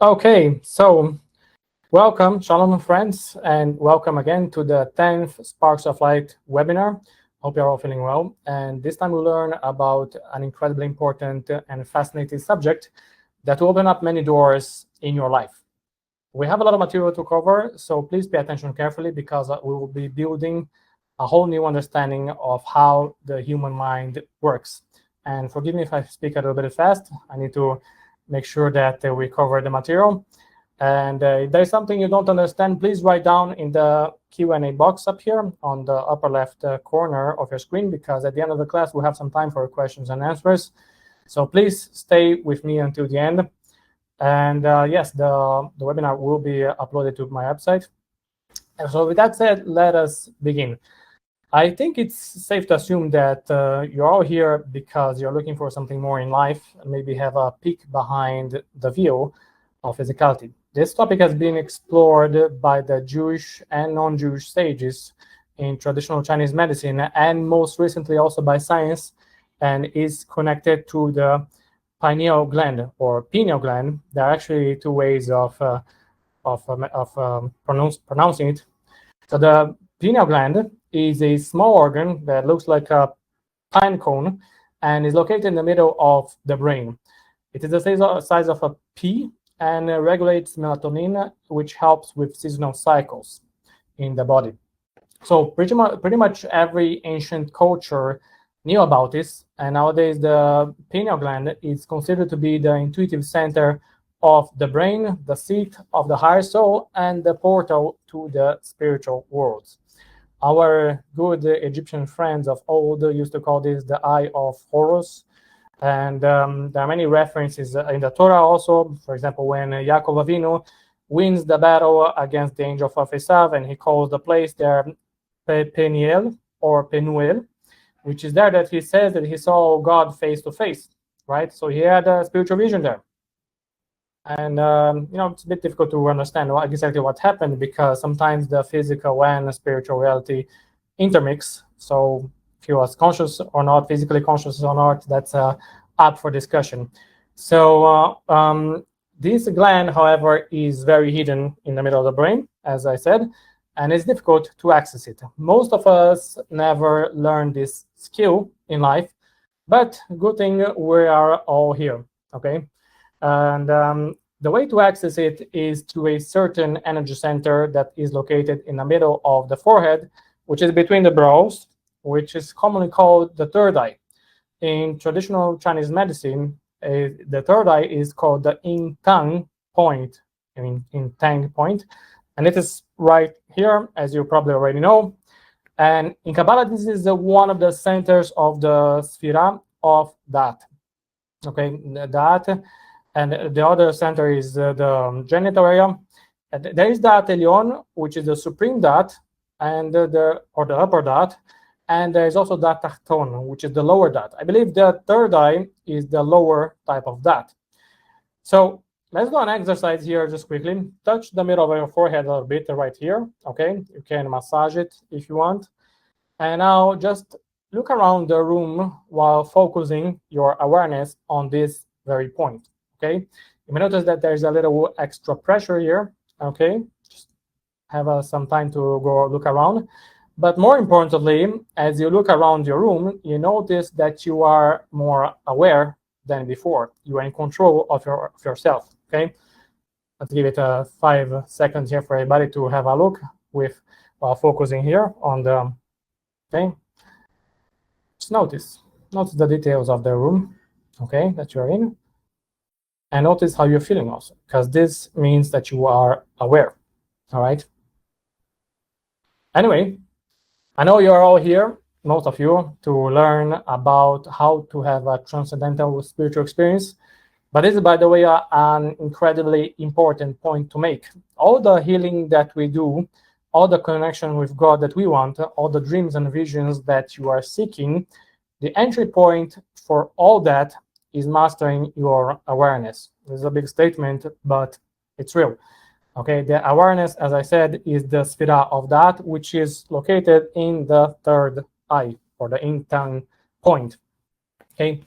Okay, so welcome, Shalom friends, and welcome again to the 10th Sparks of Light webinar. Hope you're all feeling well. And this time we'll learn about an incredibly important and fascinating subject that will open up many doors in your life. We have a lot of material to cover, so please pay attention carefully because we will be building a whole new understanding of how the human mind works. And forgive me if I speak a little bit fast. I need to make sure that we cover the material. And if there's something you don't understand, please write down in the Q&A box up here on the upper left corner of your screen, because at the end of the class, we'll have some time for questions and answers. So please stay with me until the end. And yes, the webinar will be uploaded to my website. And so with that said, let us begin. I think it's safe to assume that you're all here because you're looking for something more in life and maybe have a peek behind the veil of physicality. This topic has been explored by the Jewish and non-Jewish sages in traditional Chinese medicine, and most recently also by science, and is connected to the pineal gland or pineal gland. There are actually two ways of pronouncing it. So the pineal gland is a small organ that looks like a pine cone and is located in the middle of the brain. It is the size of a pea and regulates melatonin, which helps with seasonal cycles in the body. So pretty much every ancient culture knew about this, and nowadays the pineal gland is considered to be the intuitive center of the brain, the seat of the higher soul, and the portal to the spiritual worlds. Our good Egyptian friends of old used to call this the Eye of Horus. And there are many references in the Torah also. For example, when Yaakov Avinu wins the battle against the angel of Esav, and he calls the place there Peniel or Penuel, which is there that he says that he saw God face to face, right? So he had a spiritual vision there. And, it's a bit difficult to understand exactly what happened because sometimes the physical and the spiritual reality intermix. So if he was conscious or not, physically conscious or not, that's up for discussion. So this gland, however, is very hidden in the middle of the brain, as I said, and it's difficult to access it. Most of us never learn this skill in life, but good thing we are all here, okay? And the way to access it is through a certain energy center that is located in the middle of the forehead, which is between the brows, which is commonly called the third eye. In traditional Chinese medicine, the third eye is called the yin tang point, in tang point, and it is right here, as you probably already know. And in Kabbalah, this is one of the centers of the sphera of that. Okay, that. And the other center is the genital area. And there is that Elyon, which is the supreme dat, and the upper dat, and there is also dat Tachton, which is the lower dat. I believe the third eye is the lower type of dat. So let's do an exercise here just quickly. Touch the middle of your forehead a little bit right here. Okay, you can massage it if you want. And now just look around the room while focusing your awareness on this very point. Okay, you may notice that there's a little extra pressure here. Okay, just have some time to go look around. But more importantly, as you look around your room, you notice that you are more aware than before. You are in control of yourself. Okay, let's give it 5 seconds here for everybody to have a look while focusing here on the thing. Just notice the details of the room. Okay, that you're in. And notice how you're feeling also, because this means that you are aware, all right? Anyway, I know you're all here, most of you, to learn about how to have a transcendental spiritual experience. But this is, by the way, an incredibly important point to make. All the healing that we do, all the connection with God that we want, all the dreams and visions that you are seeking, the entry point for all that is mastering your awareness. This is a big statement, but it's real. Okay, the awareness, as I said, is the sphera of that, which is located in the third eye, or the yin tang point. Okay,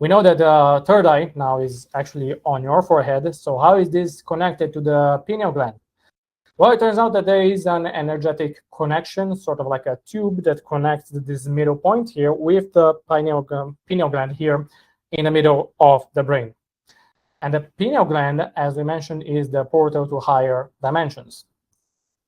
We know that the third eye now is actually on your forehead. So how is this connected to the pineal gland? Well, it turns out that there is an energetic connection, sort of like a tube that connects this middle point here with the pineal gland here in the middle of the brain. And the pineal gland, as we mentioned, is the portal to higher dimensions.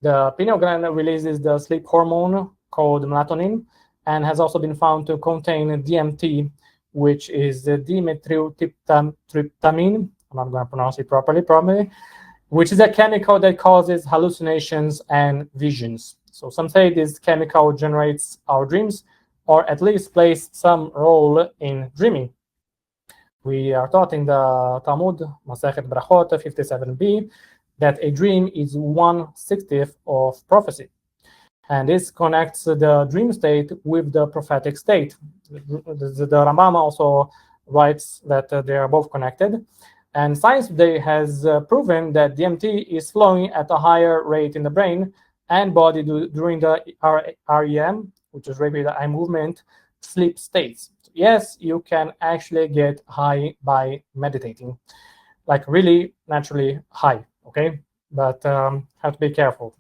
The pineal gland releases the sleep hormone called melatonin and has also been found to contain DMT, which is the dimethyltryptamine. I'm not going to pronounce it properly, probably, which is a chemical that causes hallucinations and visions. So some say this chemical generates our dreams, or at least plays some role in dreaming. We are taught in the Talmud, Masechet Brachot 57b, that a dream is 1/60 of prophecy. And this connects the dream state with the prophetic state. The Rambam also writes that they are both connected. And science today has proven that DMT is flowing at a higher rate in the brain and body during the REM, which is rapid eye movement, sleep states. Yes, you can actually get high by meditating, like really naturally high, okay? But have to be careful.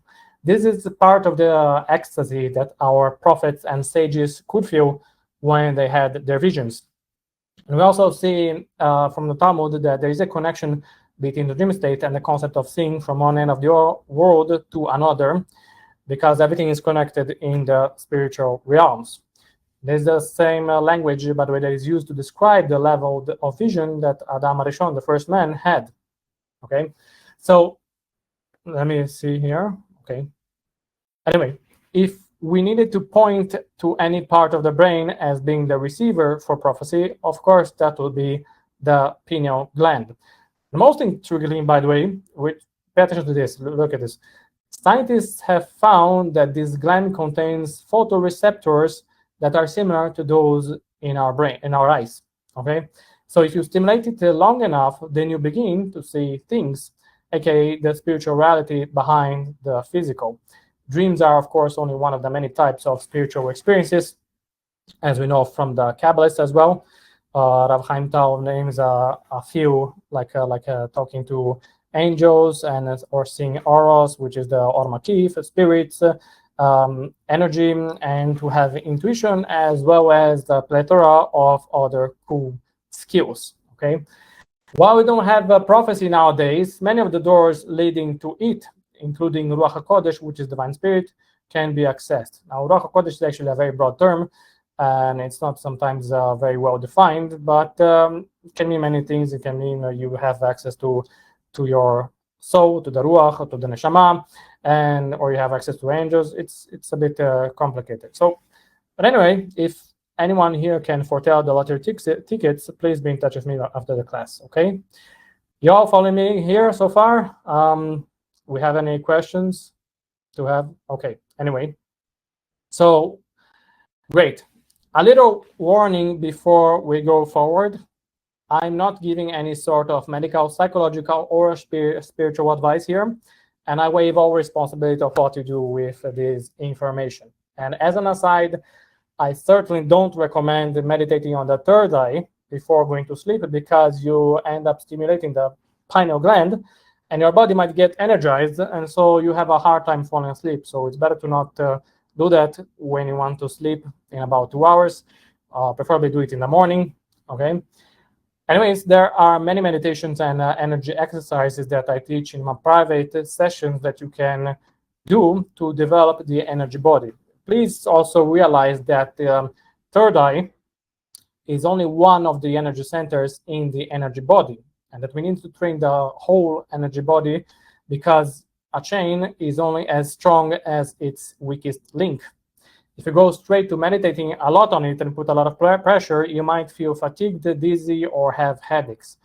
This is part of the ecstasy that our prophets and sages could feel when they had their visions. And we also see from the Talmud that there is a connection between the dream state and the concept of seeing from one end of the world to another, because everything is connected in the spiritual realms. There's the same language, by the way, that is used to describe the level of vision that Adam Arishon, the first man, had. Okay, so let me see here. Okay. Anyway, if we needed to point to any part of the brain as being the receiver for prophecy, of course, that would be the pineal gland. The most intriguing, by the way, pay attention to this, look at this. Scientists have found that this gland contains photoreceptors that are similar to those in our brain, in our eyes, okay? So if you stimulate it long enough, then you begin to see things, aka the spiritual reality behind the physical. Dreams are, of course, only one of the many types of spiritual experiences, as we know from the Kabbalists as well. Rav Chaim Tal names a few, like talking to angels or seeing auras, which is the Or Makif, spirits, energy, and to have intuition, as well as the plethora of other cool skills. Okay. While we don't have a prophecy nowadays, many of the doors leading to it, including Ruach HaKodesh, which is divine spirit, can be accessed. Now, Ruach HaKodesh is actually a very broad term, and it's not sometimes very well defined, but it can mean many things. It can mean you have access to your soul, to the Ruach, to the Neshama, or you have access to angels. It's a bit complicated. So, but anyway, if anyone here can foretell the lottery tickets, please be in touch with me after the class, okay? You all following me here so far? We have any questions to have? Okay, anyway. So, great. A little warning before we go forward. I'm not giving any sort of medical, psychological, or spiritual advice here, and I waive all responsibility of what you do with this information. And as an aside, I certainly don't recommend meditating on the third eye before going to sleep, because you end up stimulating the pineal gland and your body might get energized, and so you have a hard time falling asleep. So it's better to not do that when you want to sleep in about 2 hours. Preferably do it in the morning, okay? Anyways, there are many meditations and energy exercises that I teach in my private sessions that you can do to develop the energy body. Please also realize that the third eye is only one of the energy centers in the energy body, and that we need to train the whole energy body, because a chain is only as strong as its weakest link. If you go straight to meditating a lot on it and put a lot of pressure, you might feel fatigued, dizzy, or have headaches.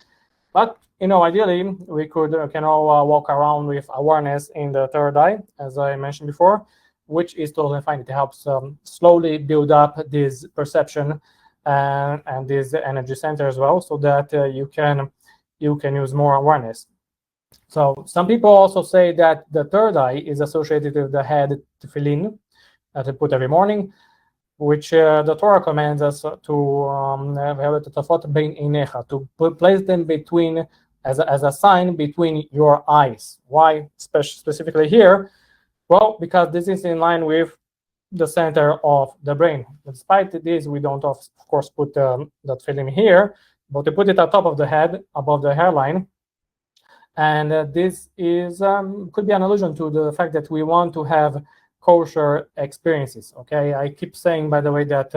But ideally, we can all walk around with awareness in the third eye, as I mentioned before, which is totally fine. It helps slowly build up this perception and this energy center as well, so that you can use more awareness. So some people also say that the third eye is associated with the head tefillin that I put every morning. which the Torah commands us to place them between as a sign between your eyes. Why specifically here? Well, because this is in line with the center of the brain. Despite this, we don't of course put that film here, but we put it on top of the head, above the hairline. And this is could be an allusion to the fact that we want to have kosher experiences. Okay, I keep saying, by the way, that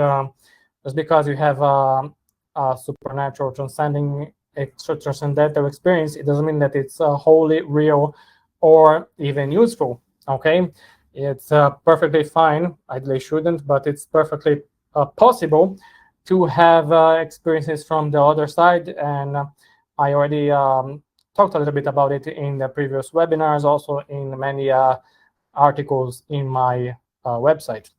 just because you have a supernatural, transcendental experience, it doesn't mean that it's wholly real or even useful. Okay, it's perfectly fine. Ideally shouldn't, but it's perfectly possible to have experiences from the other side. And I already talked a little bit about it in the previous webinars, also in many articles in my website.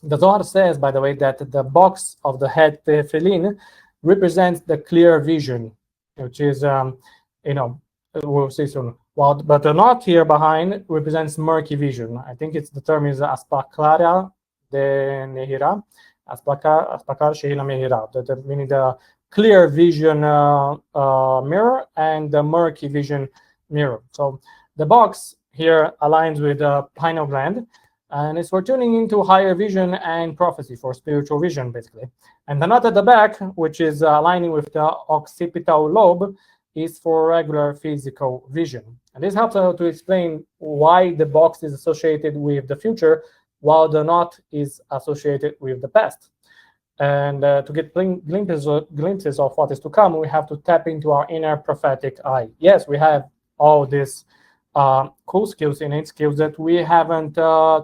The Zohar says, by the way, that the box of the head tefillin represents the clear vision, which is, we'll see soon. Well, but the knot here behind represents murky vision. I think the term is aspakara de nehira, aspakar shehila mehira, meaning the clear vision mirror and the murky vision mirror. So the box here aligns with the pineal gland, and it's for tuning into higher vision and prophecy, for spiritual vision, basically. And the knot at the back, which is aligning with the occipital lobe, is for regular physical vision. And this helps to explain why the box is associated with the future, while the knot is associated with the past. And to get glimpses of what is to come, we have to tap into our inner prophetic eye. Yes, we have all these cool skills, innate skills that we haven't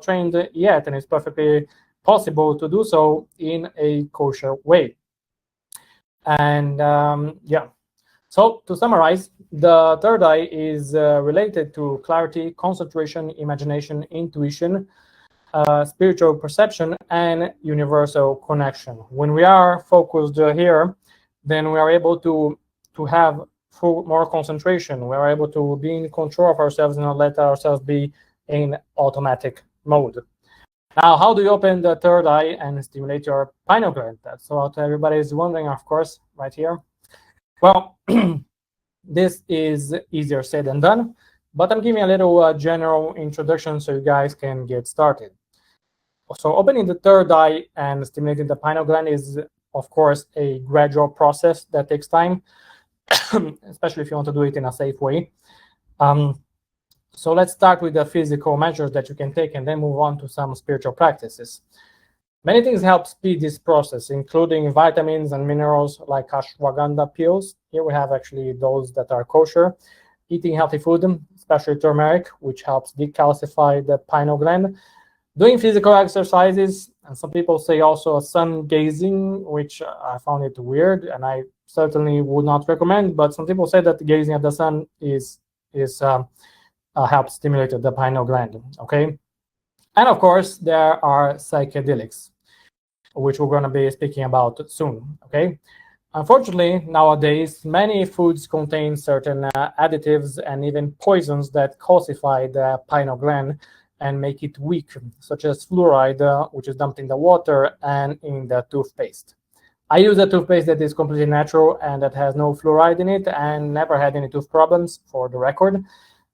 trained yet, and it's perfectly possible to do so in a kosher way. And so to summarize, the third eye is related to clarity, concentration, imagination, intuition, spiritual perception, and universal connection. When we are focused here, then we are able to have more concentration. We are able to be in control of ourselves and not let ourselves be in automatic mode. Now, how do you open the third eye and stimulate your pineal gland? That's what everybody is wondering, of course, right here. Well, this is easier said than done, but I'm giving a little general introduction so you guys can get started. So opening the third eye and stimulating the pineal gland is, of course, a gradual process that takes time, especially if you want to do it in a safe way. So let's start with the physical measures that you can take and then move on to some spiritual practices. Many things help speed this process, including vitamins and minerals like ashwagandha pills. Here we have actually those that are kosher. Eating healthy food, especially turmeric, which helps decalcify the pineal gland. Doing physical exercises, and some people say also sun gazing, which I found it weird, and I certainly would not recommend. But some people say that gazing at the sun helps stimulate the pineal gland. Okay, and of course there are psychedelics, which we're going to be speaking about soon. Okay, unfortunately nowadays many foods contain certain additives and even poisons that calcify the pineal gland and make it weak, such as fluoride, which is dumped in the water and in the toothpaste. I use a toothpaste that is completely natural and that has no fluoride in it and never had any tooth problems, for the record.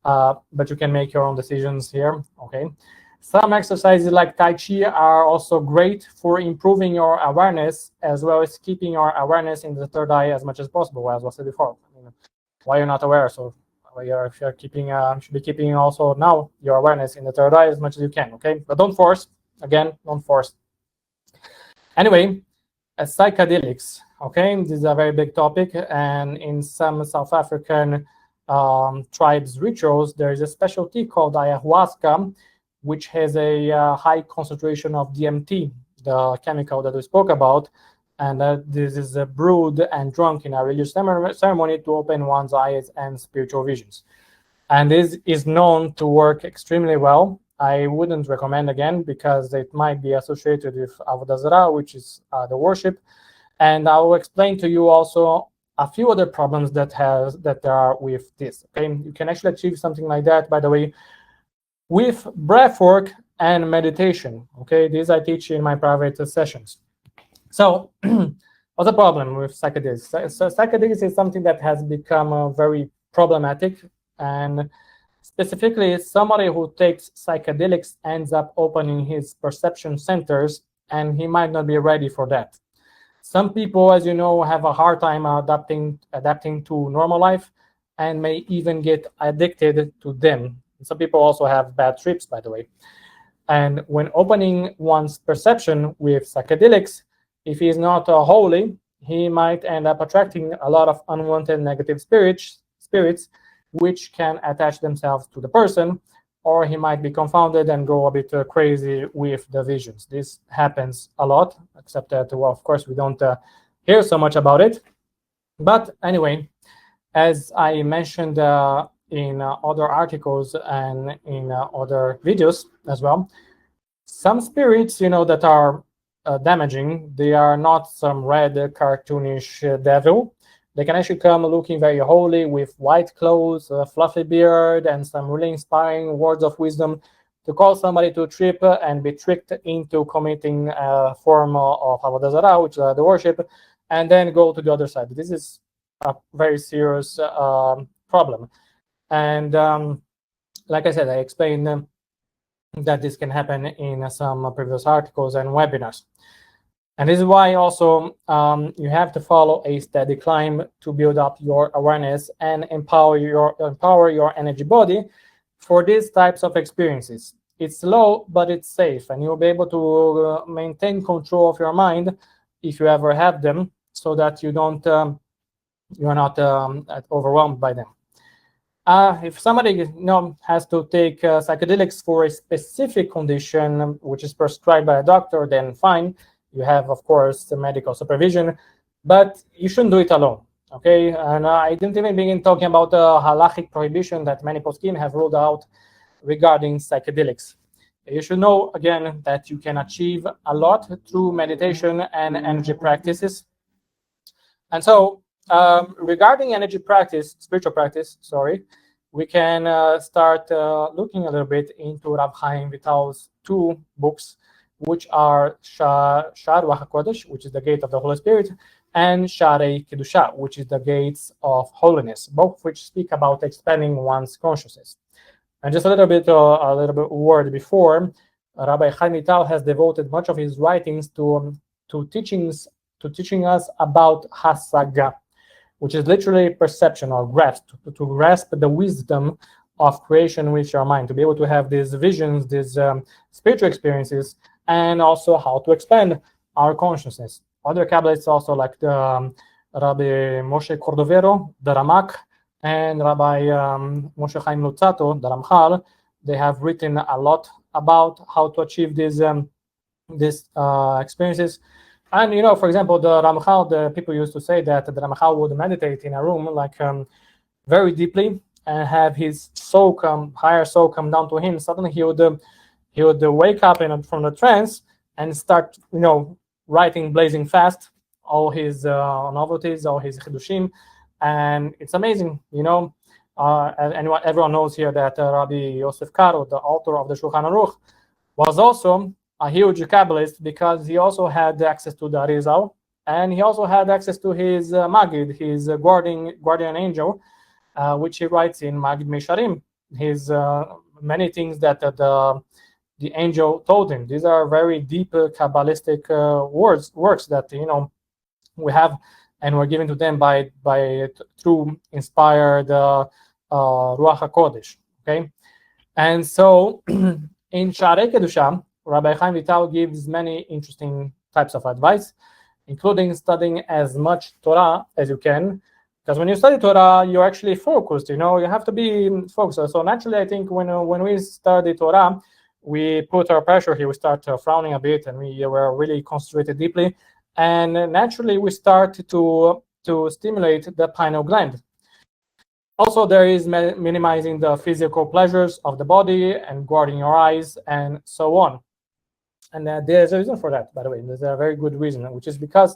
But you can make your own decisions here. Okay. Some exercises like Tai Chi are also great for improving your awareness, as well as keeping your awareness in the third eye as much as possible, as was said before. Why you're not aware? So if you're keeping, you should be keeping also now your awareness in the third eye as much as you can. Okay, but don't force. Again, don't force. Anyway, psychedelics. Okay, this is a very big topic, and in some South African tribes' rituals, there is a specialty called ayahuasca, which has a high concentration of DMT, the chemical that we spoke about, and this is brewed and drunk in a religious ceremony to open one's eyes and spiritual visions. And this is known to work extremely well. I wouldn't recommend, again, because it might be associated with Avodah Zarah, which is the worship. And I will explain to you also a few other problems that there are with this. Okay, you can actually achieve something like that, by the way, with breath work and meditation. Okay, these I teach in my private sessions. So what's the problem with psychedelics? So psychedelics is something that has become very problematic, and specifically somebody who takes psychedelics ends up opening his perception centers, and he might not be ready for that. Some people, as you know, have a hard time adapting to normal life, and may even get addicted to them. Some people also have bad trips, by the way. And when opening one's perception with psychedelics, if he is not holy, he might end up attracting a lot of unwanted negative spirits, which can attach themselves to the person, or he might be confounded and go a bit crazy with the visions. This happens a lot, except that, well, of course, we don't hear so much about it. But anyway, as I mentioned in other articles and in other videos as well, some spirits, that are damaging, they are not some red cartoonish devil. They can actually come looking very holy with white clothes, a fluffy beard, and some really inspiring words of wisdom to cause somebody to trip and be tricked into committing a form of Avodah Zarah, which is the worship, and then go to the other side. This is a very serious problem. And like I said, I explained that this can happen in some previous articles and webinars. And this is why also you have to follow a steady climb to build up your awareness and empower your energy body for these types of experiences. It's slow, but it's safe, and you'll be able to maintain control of your mind if you ever have them, so that you're not overwhelmed by them. If somebody has to take psychedelics for a specific condition which is prescribed by a doctor, then fine. You have, of course, the medical supervision, but you shouldn't do it alone. Okay, and I didn't even begin talking about the halachic prohibition that many poskim have ruled out regarding psychedelics. You should know again that you can achieve a lot through meditation and energy practices. And so, regarding energy practice, spiritual practice, we can start looking a little bit into Rav Chaim Vital's two books, which are Sha'ar Ruach HaKodesh, which is the gate of the Holy Spirit, and Sha'arei Kedusha, which is the gates of holiness, both of which speak about expanding one's consciousness. And just a little bit word before, Rabbi Chaim Vital has devoted much of his writings to teaching us about Hasaga, which is literally perception or grasp, to grasp the wisdom of creation with your mind, to be able to have these visions, these spiritual experiences, and also how to expand our consciousness. Other Kabbalists also, like the Rabbi Moshe Cordovero, the Ramak, and Rabbi Moshe Chaim Luzzatto, the Ramchal, they have written a lot about how to achieve these experiences. And for example, the Ramchal, the people used to say that the Ramchal would meditate in a room like very deeply and have his soul higher soul come down to him. Suddenly he would wake up from the trance and start writing blazing fast all his novelties, all his chidushim, and it's amazing. And everyone knows here that Rabbi Yosef Karo, the author of the Shulchan Aruch, was also a huge Kabbalist, because he also had access to the Arizal, and he also had access to his Magid, his guardian angel, which he writes in Magid Mesharim, his many things that the angel told him. These are very deep Kabbalistic works that we have, and were given to them through inspired Ruach HaKodesh. Okay, and so in Sha'arei Kedusha, Rabbi Chaim Vital gives many interesting types of advice, including studying as much Torah as you can, because when you study Torah, you're actually focused. You have to be focused. So naturally, I think when we study Torah, we put our pressure here. We start frowning a bit, and we were really concentrated deeply, and naturally we start to stimulate the pineal gland. Also, there is minimizing the physical pleasures of the body and guarding your eyes and so on. And there's a reason for that, by the way. There's a very good reason, which is because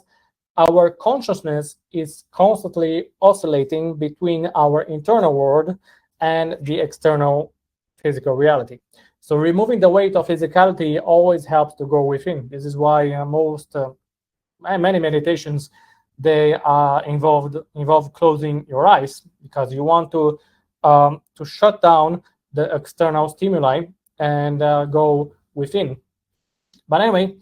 our consciousness is constantly oscillating between our internal world and the external physical reality. So removing the weight of physicality always helps to go within. This is why many meditations, they involve closing your eyes, because you want to shut down the external stimuli and go within. But anyway,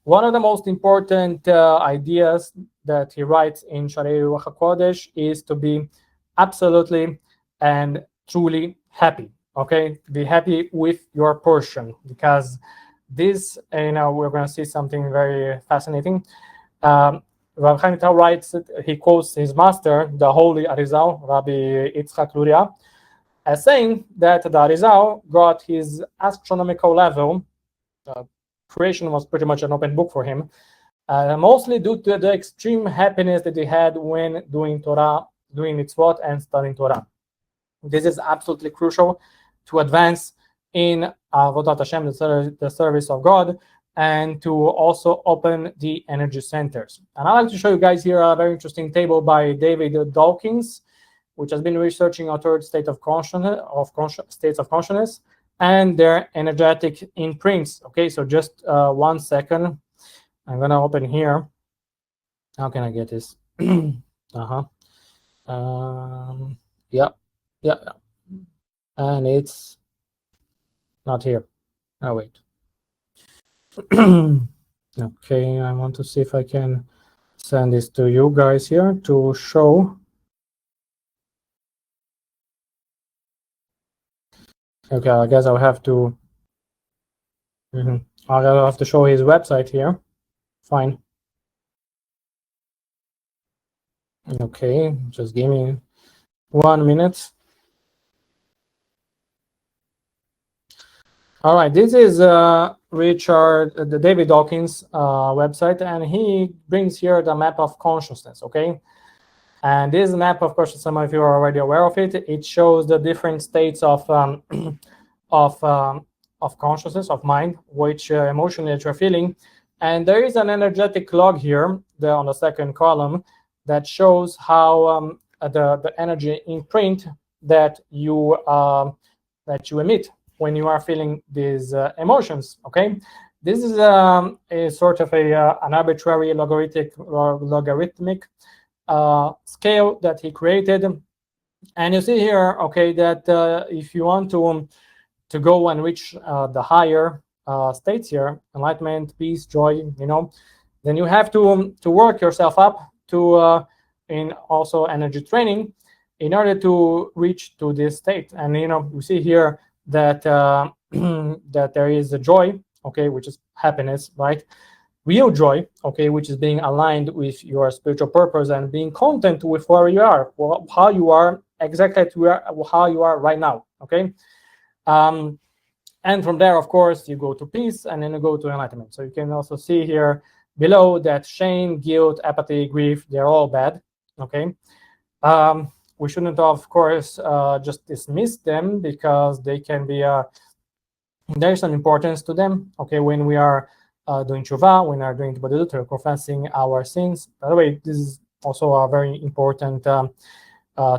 one of the most important ideas that he writes in Sharei Ruach HaKodesh is to be absolutely and truly happy. Okay, be happy with your portion, because this, we're going to see something very fascinating. Rav Chaim Vital writes, he quotes his master, the holy Arizal, Rabbi Yitzchak Luria, as saying that the Arizal got his astronomical level. Creation was pretty much an open book for him, mostly due to the extreme happiness that he had when doing Torah, doing mitzvot, and studying Torah. This is absolutely crucial to advance in Avodat Hashem, the service of God, and to also open the energy centers. And I'd like to show you guys here a very interesting table by David Dawkins, which has been researching altered state of states of consciousness and their energetic imprints. Okay, so just 1 second. I'm gonna open here. How can I get this? Yeah. And it's not here. Oh, wait. Okay, I want to see if I can send this to you guys here to show. Okay, I guess I'll have to. I'll have to show his website here. Fine. Okay, just give me 1 minute. All right, this is the David Dawkins website, and he brings here the map of consciousness. Okay, and this map, of course, some of you are already aware of it. It shows the different states of consciousness, of mind, which emotion that you're feeling, and there is an energetic log here, on the second column, that shows how the energy imprint that you emit when you are feeling these emotions. Okay, this is a sort of an arbitrary logarithmic scale that he created, and you see here, okay, that if you want to go and reach the higher states here, enlightenment, peace, joy, then you have to work yourself up to in also energy training in order to reach to this state. And you see here that that there is a joy, okay, which is happiness, right? Real joy, okay, which is being aligned with your spiritual purpose and being content with where you are, how you are exactly how you are right now. Okay, and from there, of course, you go to peace, and then you go to enlightenment. So you can also see here below that shame, guilt, apathy, grief, they're all bad. Okay. We shouldn't, of course, just dismiss them, because they can be there's some importance to them. Okay, when we are doing tshuva, when we are doing tibadut, or confessing our sins. By the way, this is also a very important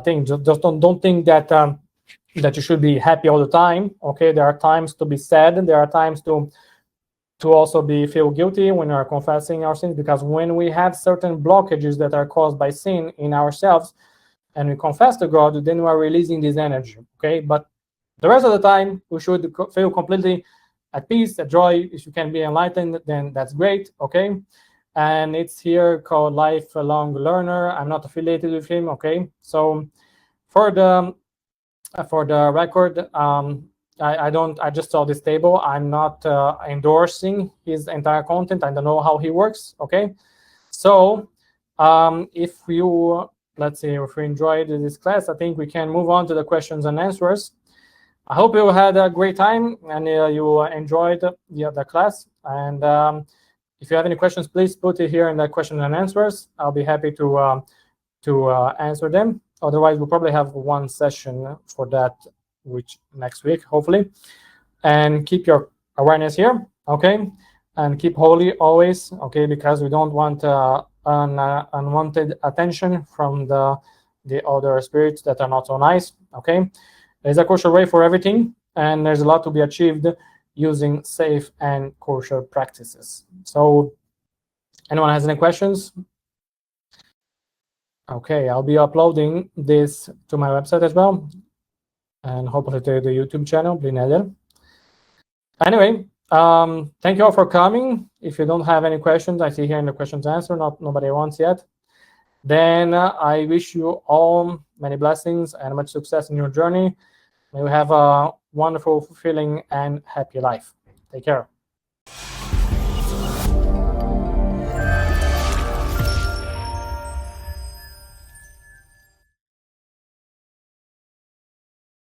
thing. Just don't think that that you should be happy all the time. Okay, there are times to be sad. There are times to also feel guilty when we are confessing our sins, because when we have certain blockages that are caused by sin in ourselves, and we confess to God, then we are releasing this energy. Okay, but the rest of the time we should feel completely at peace, at joy. If you can be enlightened, then that's great. Okay, and it's here called Lifelong Learner. I'm not affiliated with him. Okay, so for the record, I just saw this table. I'm not endorsing his entire content. I don't know how he works. Okay, so if you, let's see, if you enjoyed this class, I think we can move on to the questions and answers. I hope you had a great time and you enjoyed the class. And if you have any questions, please put it here in the questions and answers. I'll be happy to answer them. Otherwise, we'll probably have one session for that, which next week, hopefully. And keep your awareness here, okay? And keep holy always, okay? Because we don't want unwanted attention from the other spirits that are not so nice, okay? There's a kosher way for everything, and there's a lot to be achieved using safe and kosher practices. So anyone has any questions? Okay, I'll be uploading this to my website as well, and hopefully to the YouTube channel, Blineder. Anyway, thank you all for coming. If you don't have any questions, I see here in the questions answer, nobody wants yet. Then I wish you all many blessings and much success in your journey. May you have a wonderful, fulfilling, and happy life. Take care.